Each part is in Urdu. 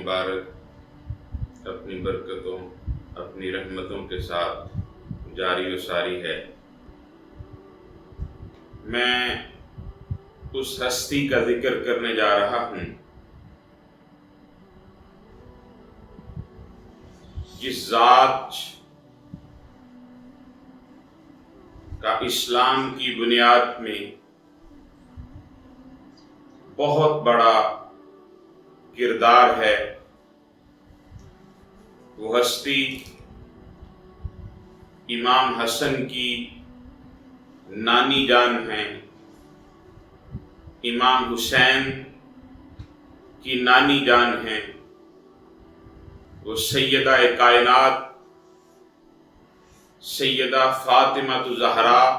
مبارک اپنی برکتوں اپنی رحمتوں کے ساتھ جاری و ساری ہے۔ میں اس ہستی کا ذکر کرنے جا رہا ہوں جس ذات کا اسلام کی بنیاد میں بہت بڑا کردار ہے۔ وہ ہستی امام حسن کی نانی جان ہیں، امام حسین کی نانی جان ہیں۔ وہ سیدہ کائنات سیدہ فاطمہ الزہراء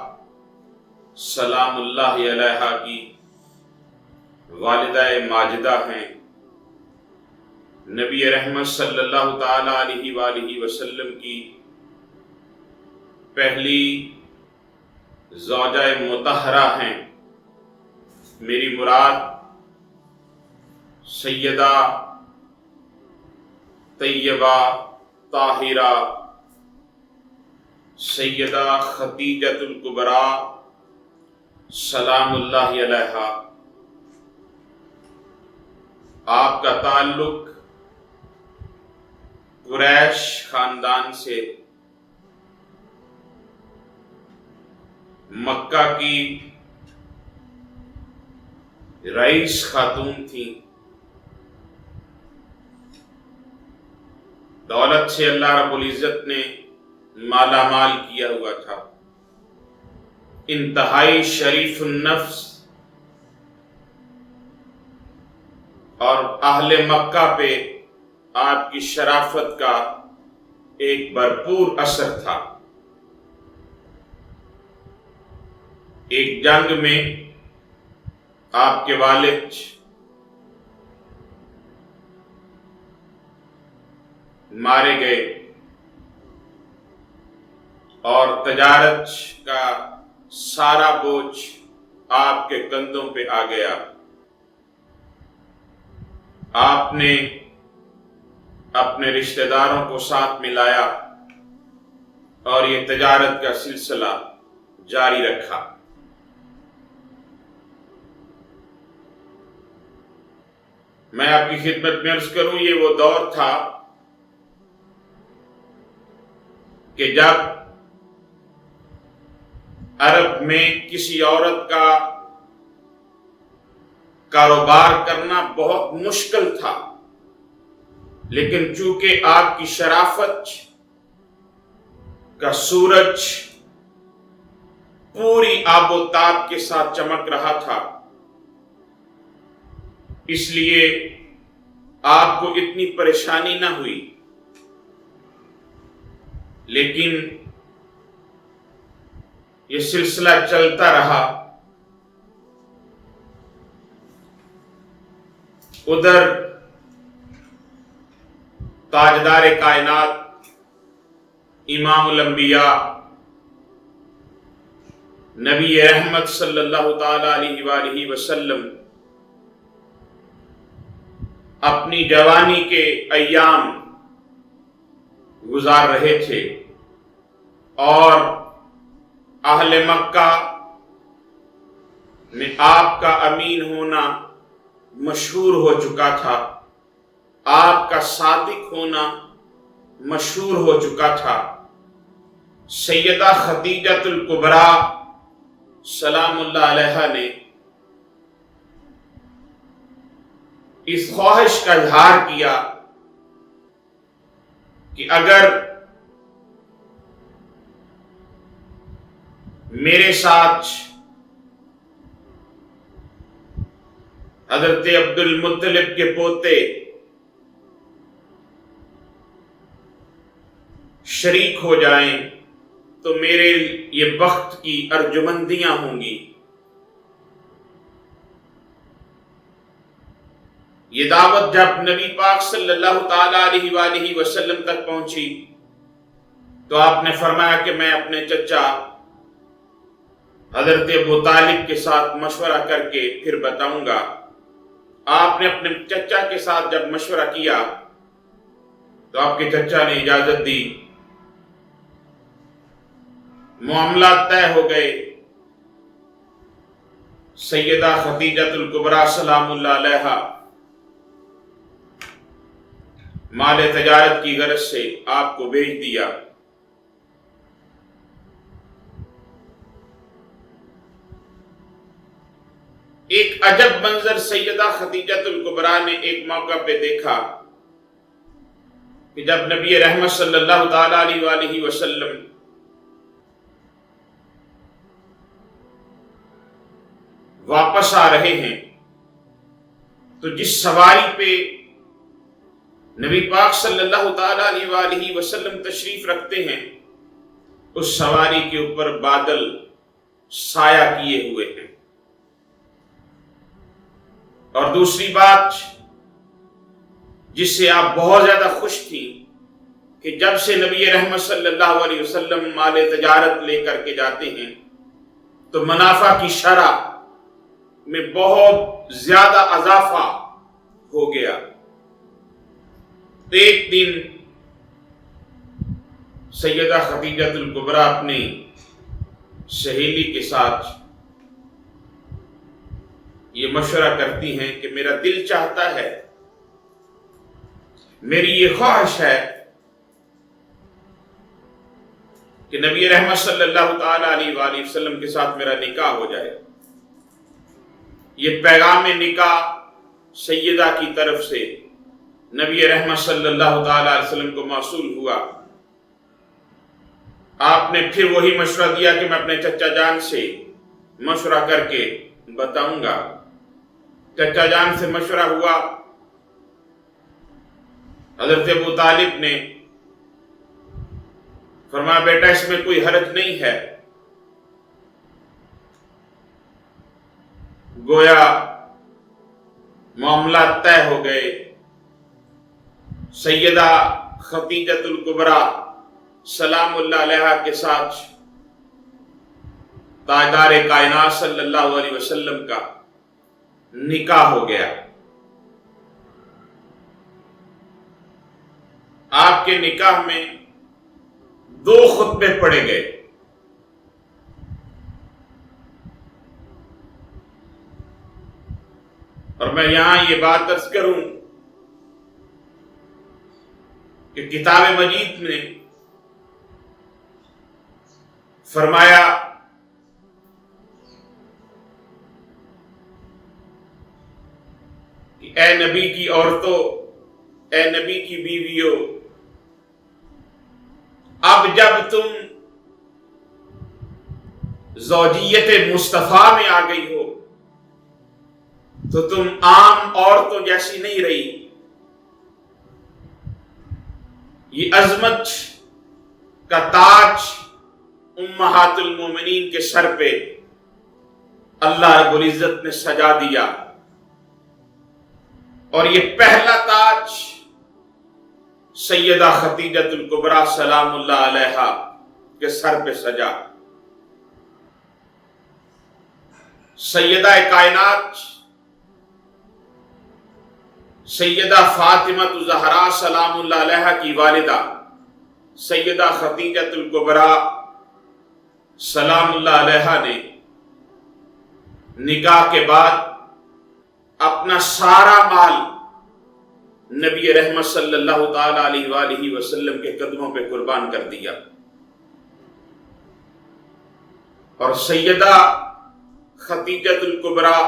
سلام اللہ علیہا کی والدہ ماجدہ ہیں۔ نبی رحمت صلی اللہ تعالی علیہ وآلہ وسلم کی پہلی زوجہ مطہرہ ہیں۔ میری مراد سیدہ طیبہ طاہرہ سیدہ خدیجۃ الکبریٰ سلام اللہ علیہا۔ آپ کا تعلق قریش خاندان سے، مکہ کی رئیس خاتون تھیں۔ دولت سے اللہ رب العزت نے مالا مال کیا ہوا تھا۔ انتہائی شریف النفس اور اہل مکہ پہ آپ کی شرافت کا ایک بھرپور اثر تھا۔ ایک جنگ میں آپ کے والد مارے گئے اور تجارت کا سارا بوجھ آپ کے کندھوں پہ آ گیا۔ آپ نے اپنے رشتہ داروں کو ساتھ ملایا اور یہ تجارت کا سلسلہ جاری رکھا۔ میں آپ کی خدمت میں عرض کروں، یہ وہ دور تھا کہ جب عرب میں کسی عورت کا کاروبار کرنا بہت مشکل تھا، لیکن چونکہ آپ کی شرافت کا سورج پوری آب و تاب کے ساتھ چمک رہا تھا، اس لیے آپ کو اتنی پریشانی نہ ہوئی۔ لیکن یہ سلسلہ چلتا رہا۔ ادھر تاجدار کائنات امام الانبیاء نبی رحمت صلی اللہ تعالی علیہ وآلہ وسلم اپنی جوانی کے ایام گزار رہے تھے اور اہل مکہ میں آپ کا امین ہونا مشہور ہو چکا تھا، آپ کا صادق ہونا مشہور ہو چکا تھا۔ سیدہ خدیجۃ الکبریٰ سلام اللہ علیہا نے اس خواہش کا اظہار کیا کہ اگر میرے ساتھ حضرت عبد المطلب کے پوتے شریک ہو جائیں تو میرے یہ بخت کی ارجمندیاں ہوں گی۔ یہ دعوت جب نبی پاک صلی اللہ تعالی علیہ وآلہ وسلم تک پہنچی تو آپ نے فرمایا کہ میں اپنے چچا حضرت ابو طالب کے ساتھ مشورہ کر کے پھر بتاؤں گا۔ آپ نے اپنے چچا کے ساتھ جب مشورہ کیا تو آپ کے چچا نے اجازت دی، معاملات طے ہو گئے۔ سیدہ خدیجہ الکبریٰ سلام اللہ علیہا مال تجارت کی غرض سے آپ کو بھیج دیا۔ ایک عجب منظر سیدہ خدیجہ الکبریٰ نے ایک موقع پہ دیکھا کہ جب نبی رحمت صلی اللہ تعالی علیہ وآلہ وسلم واپس آ رہے ہیں تو جس سواری پہ نبی پاک صلی اللہ تعالی علیہ وآلہ وسلم تشریف رکھتے ہیں اس سواری کے اوپر بادل سایہ کیے ہوئے ہیں۔ اور دوسری بات جس سے آپ بہت زیادہ خوش تھی کہ جب سے نبی رحمت صلی اللہ علیہ وسلم مال تجارت لے کر کے جاتے ہیں تو منافع کی شرح میں بہت زیادہ اضافہ ہو گیا۔ ایک دن سیدہ خدیجہ الکبریٰ اپنی سہیلی کے ساتھ یہ مشورہ کرتی ہیں کہ میرا دل چاہتا ہے، میری یہ خواہش ہے کہ نبی رحمت صلی اللہ تعالی علیہ وآلہ وسلم کے ساتھ میرا نکاح ہو جائے۔ یہ پیغام نکاح سیدہ کی طرف سے نبی رحمت صلی اللہ تعالی علیہ وسلم کو موصول ہوا۔ آپ نے پھر وہی مشورہ دیا کہ میں اپنے چچا جان سے مشورہ کر کے بتاؤں گا۔ چچا جان سے مشورہ ہوا، حضرت ابو طالب نے فرمایا بیٹا اس میں کوئی حرج نہیں ہے۔ گویا معاملات طے ہو گئے۔ سیدہ خدیجہ الکبریٰ سلام اللہ علیہا کے ساتھ تاجدار کائنات صلی اللہ علیہ وسلم کا نکاح ہو گیا۔ آپ کے نکاح میں 2 خطبے پڑھے گئے۔ اور میں یہاں یہ بات عرض کروں کہ کتاب مجید نے فرمایا کہ اے نبی کی عورتوں، اے نبی کی بیویوں، اب جب تم زوجیت مصطفیٰ میں آ گئی ہو تو تم عام عورتوں جیسی نہیں رہی۔ یہ عظمت کا تاج امہات المومنین کے سر پہ اللہ رب العزت نے سجا دیا، اور یہ پہلا تاج سیدہ خدیجہ الکبریٰ سلام اللہ علیہا کے سر پہ سجا۔ سیدہ کائنات سیدہ فاطمہ الزہراء سلام اللہ علیہا کی والدہ سیدہ خدیجہ الکبریٰ سلام اللہ علیہا نے نکاح کے بعد اپنا سارا مال نبی رحمت صلی اللہ تعالی علیہ وآلہ وسلم کے قدموں پہ قربان کر دیا۔ اور سیدہ خدیجہ الکبریٰ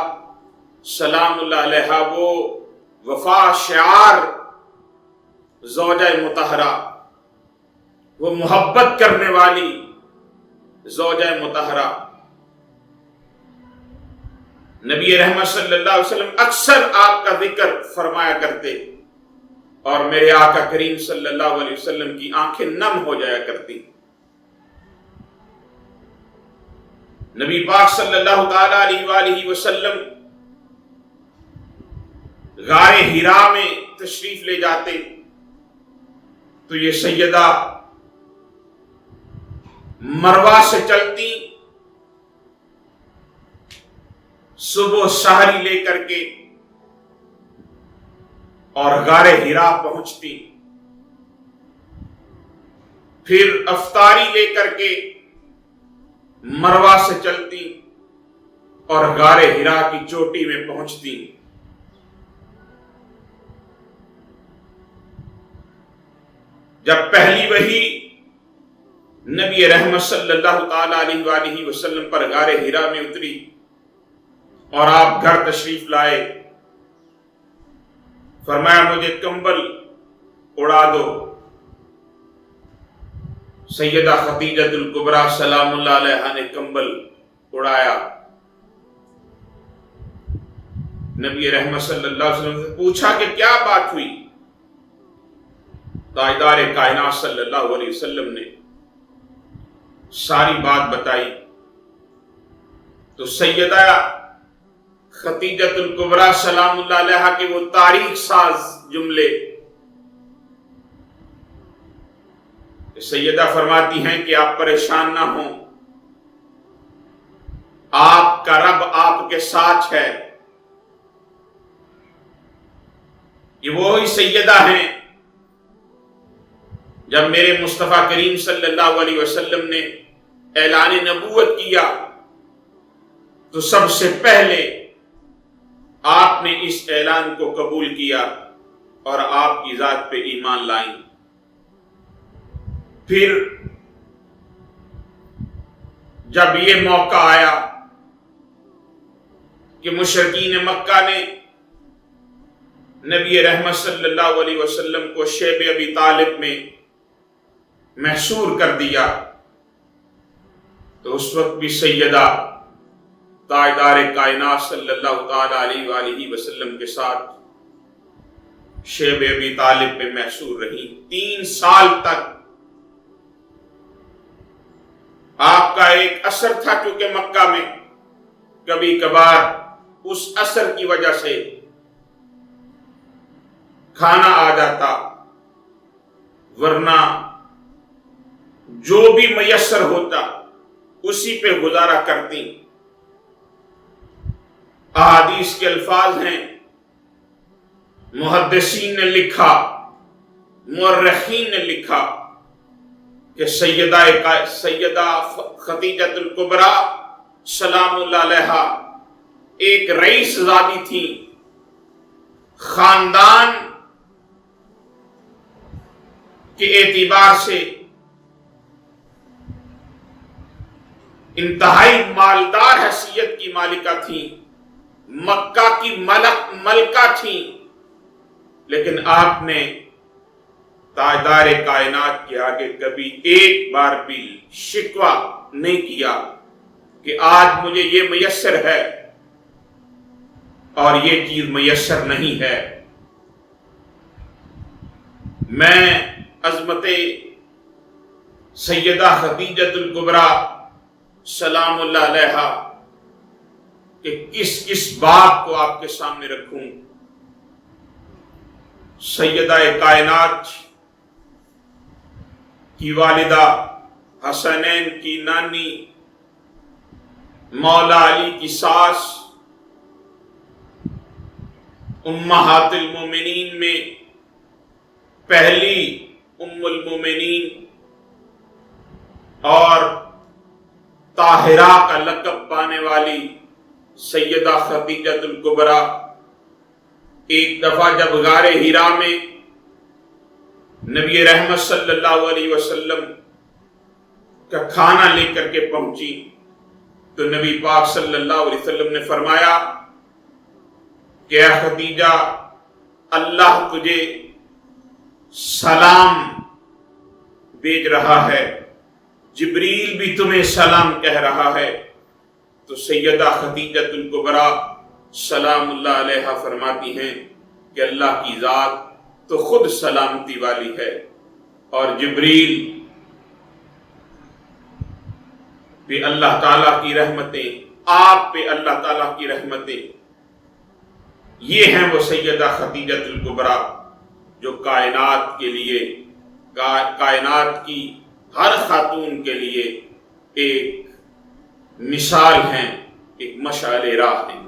سلام اللہ علیہا وہ وفا شعار زوجہ مطہرہ، وہ محبت کرنے والی زوجہ مطہرہ، نبی رحمت صلی اللہ علیہ وسلم اکثر آپ کا ذکر فرمایا کرتے اور میرے آقا کریم صلی اللہ علیہ وسلم کی آنکھیں نم ہو جایا کرتی۔ نبی پاک صلی اللہ تعالی علیہ وآلہ وسلم غار حرا میں تشریف لے جاتے تو یہ سیدہ مروہ سے چلتی، صبح سحری لے کر کے اور غار حرا پہنچتی، پھر افطاری لے کر کے مروا سے چلتی اور غار حرا کی چوٹی میں پہنچتی۔ جب پہلی وحی نبی رحمت صلی اللہ تعالی علیہ وآلہ وسلم پر غار حرا میں اتری اور آپ گھر تشریف لائے، فرمایا مجھے کمبل اڑا دو۔ سیدہ خدیجہ الکبریٰ سلام اللہ علیہا نے کمبل اڑایا۔ نبی رحمت صلی اللہ علیہ وسلم سے پوچھا کہ کیا بات ہوئی؟ تاجدار کائنات صلی اللہ علیہ وسلم نے ساری بات بتائی تو سیدہ خدیجہ الکبریٰ سلام اللہ علیہا کے وہ تاریخ ساز جملے، سیدہ فرماتی ہیں کہ آپ پریشان نہ ہوں، آپ کا رب آپ کے ساتھ ہے۔ یہ وہی سیدہ ہیں جب میرے مصطفیٰ کریم صلی اللہ علیہ وسلم نے اعلان نبوت کیا تو سب سے پہلے آپ نے اس اعلان کو قبول کیا اور آپ کی ذات پہ ایمان لائیں۔ پھر جب یہ موقع آیا کہ مشرکین مکہ نے نبی رحمت صلی اللہ علیہ وسلم کو شیب ابی طالب میں محصور کر دیا، تو اس وقت بھی سیدہ تاجدار کائنات صلی اللہ تعالی علیہ وآلہ وسلم کے ساتھ شیب ابی طالب میں محصور رہی۔ 3 سال تک آپ کا ایک اثر تھا، کیونکہ مکہ میں کبھی کبھار اس اثر کی وجہ سے کھانا آ جاتا، ورنہ جو بھی میسر ہوتا اسی پہ گزارا کرتی۔ احادیث کے الفاظ ہیں، محدثین نے لکھا، مورخین نے لکھا کہ سیدہ خدیجہ الکبریٰ سلام اللہ علیہا ایک رئیس زادی تھی، خاندان کے اعتبار سے انتہائی مالدار حیثیت کی مالکہ تھی، مکہ کی ملکہ تھی، لیکن آپ نے تاجدار کائنات کے آگے کبھی ایک بار بھی شکوہ نہیں کیا کہ آج مجھے یہ میسر ہے اور یہ چیز میسر نہیں ہے۔ میں عظمت سیدہ خدیجہ الکبریٰ سلام اللہ علیہا کہ کس بات کو آپ کے سامنے رکھوں۔ سیدہ کائنات کی والدہ، حسنین کی نانی، مولا علی کی ساس، امہات المومنین میں پہلی ام المومنین اور طاہرہ کا لقب پانے والی سیدہ خدیجہ الکبریٰ ایک دفعہ جب غار حرا میں نبی رحمت صلی اللہ علیہ وسلم کا کھانا لے کر کے پہنچی تو نبی پاک صلی اللہ علیہ وسلم نے فرمایا کہ اے خدیجہ، اللہ تجھے سلام بھیج رہا ہے، جبریل بھی تمہیں سلام کہہ رہا ہے۔ تو سیدہ خدیجہ الکبریٰ سلام اللہ علیہا فرماتی ہیں کہ اللہ کی ذات تو خود سلامتی والی ہے، اور جبریل پہ اللہ تعالیٰ کی رحمتیں، آپ پہ اللہ تعالیٰ کی رحمتیں، یہ ہیں وہ سیدہ خدیجہ الکبریٰ جو کائنات کے لیے، کائنات کی ہر خاتون کے لیے ایک مثال ہیں، ایک مشعل راہ ہیں۔